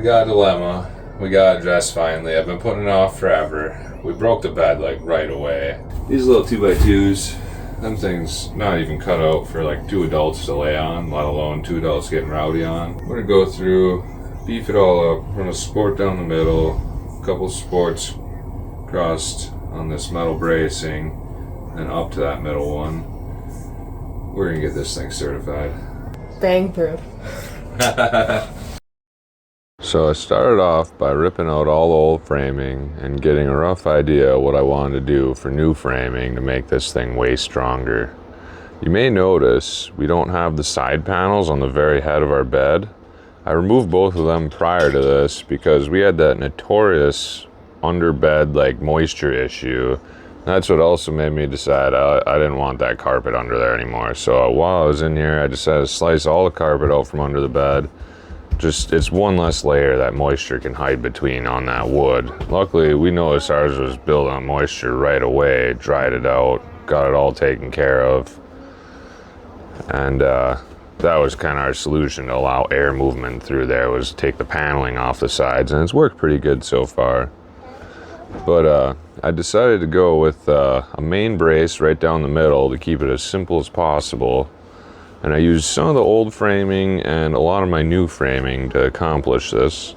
got a dilemma. We got addressed finally. I've been putting it off forever. We broke the bed like right away. These little 2x2s, them things not even cut out for like 2 adults to lay on, let alone 2 adults getting rowdy on. We're gonna go through, beef it all up, run a support down the middle, a couple supports crossed on this metal bracing, and up to that middle one. We're gonna get this thing certified. Bang proof. So I started off by ripping out all the old framing and getting a rough idea of what I wanted to do for new framing to make this thing way stronger. You may notice we don't have the side panels on the very head of our bed. I removed both of them prior to this because we had that notorious underbed like moisture issue. That's what also made me decide I didn't want that carpet under there anymore. So while I was in here, I decided to slice all the carpet out from under the bed. Just, it's one less layer that moisture can hide between on that wood. Luckily, we noticed ours was built on moisture right away, dried it out, got it all taken care of. And that was kind of our solution to allow air movement through there, was take the paneling off the sides, and it's worked pretty good so far. But I decided to go with a main brace right down the middle to keep it as simple as possible. And I used some of the old framing and a lot of my new framing to accomplish this.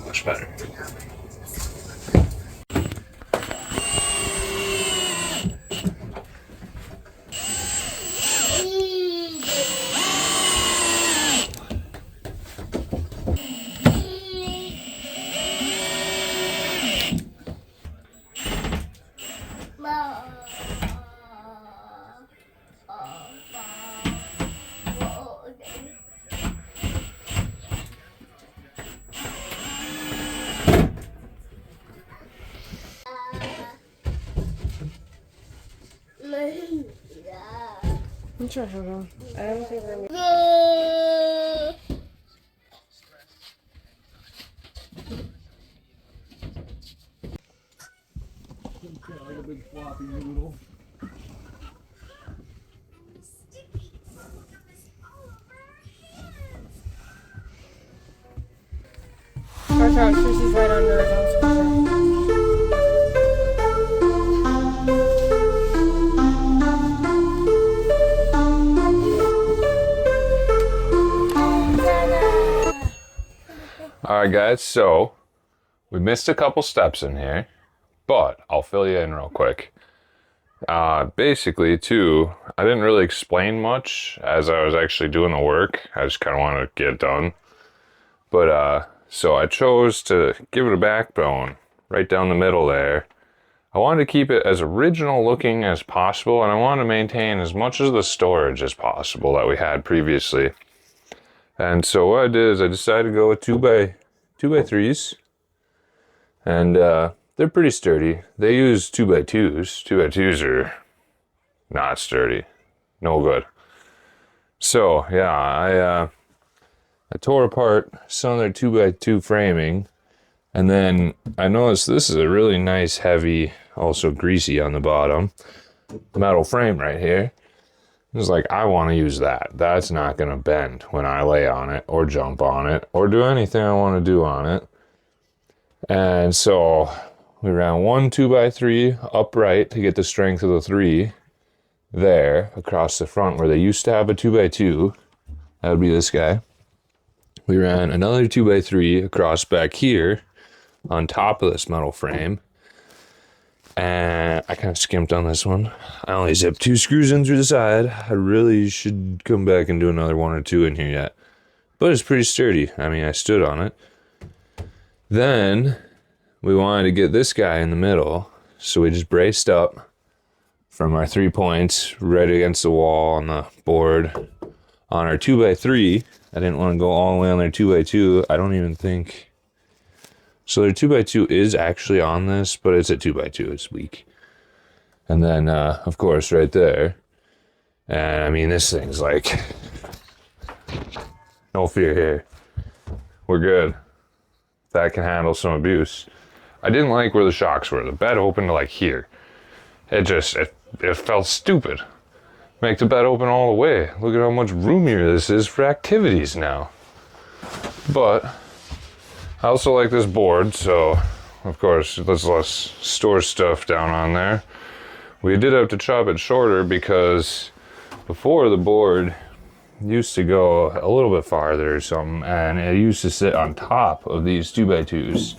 Much better. I'm sure I don't. I don't think we're like a big floppy noodle. Watch out, Susie's right under it. Alright guys, so we missed a couple steps in here, but I'll fill you in real quick. Basically too, I didn't really explain much as I was actually doing the work. I just kind of wanted to get it done. But so I chose to give it a backbone right down the middle there. I wanted to keep it as original looking as possible, and I wanted to maintain as much of the storage as possible that we had previously. And so what I did is I decided to go with 2x3s, and they're pretty sturdy. They use 2x2s. 2x2s are not sturdy, no good. So yeah, I tore apart some of their 2x2 framing, and then I noticed this is a really nice, heavy, also greasy on the bottom, metal frame right here. It was like, I want to use that. That's not going to bend when I lay on it or jump on it or do anything I want to do on it. And so we ran one 2x3 upright to get the strength of the 3 there across the front where they used to have a 2x2. That would be this guy. We ran another 2x3 across back here on top of this metal frame. And I kind of skimped on this one. I only zipped 2 screws in through the side. I really should come back and do another 1 or 2 in here yet. But it's pretty sturdy. I mean, I stood on it. Then we wanted to get this guy in the middle. So we just braced up from our 3 points right against the wall on the board on our 2x3. I didn't want to go all the way on their 2x2. I don't even think... So their 2x2 is actually on this, but it's a 2x2. It's weak. And then, of course, right there. And I mean, this thing's like, no fear here. We're good. That can handle some abuse. I didn't like where the shocks were. The bed opened to like here. It felt stupid. Make the bed open all the way. Look at how much roomier this is for activities now. But I also like this board, so of course there's less store stuff down on there. We did have to chop it shorter because before the board used to go a little bit farther or something, and it used to sit on top of these 2x2s.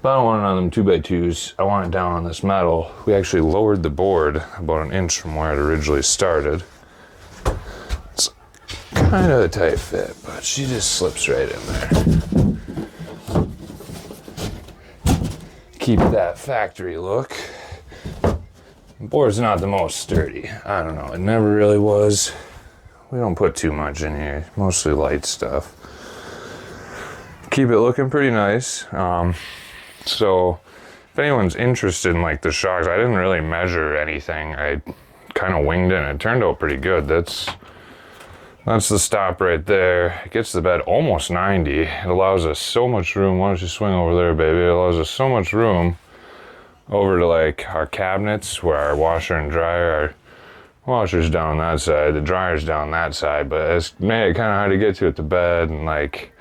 But I don't want none of them 2x2s. I want it down on this metal. We actually lowered the board about 1 inch from where it originally started. It's kind of a tight fit, but she just slips right in there. Keep that factory look. The board's not the most sturdy. I don't know, it never really was. We don't put too much in here, mostly light stuff. Keep it looking pretty nice. So if anyone's interested in like the shocks, I didn't really measure anything. I kind of winged it and it turned out pretty good. That's the stop right there. It gets the bed almost 90. It allows us so much room. Why don't you swing over there, baby? It allows us so much room over to like our cabinets where our washer and dryer, our washer's down that side, the dryer's down that side, but it's made it kind of hard to get to at the bed, and like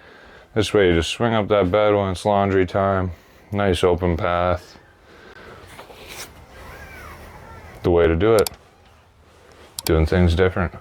this way you just swing up that bed when it's laundry time. Nice open path. The way to do it. Doing things different.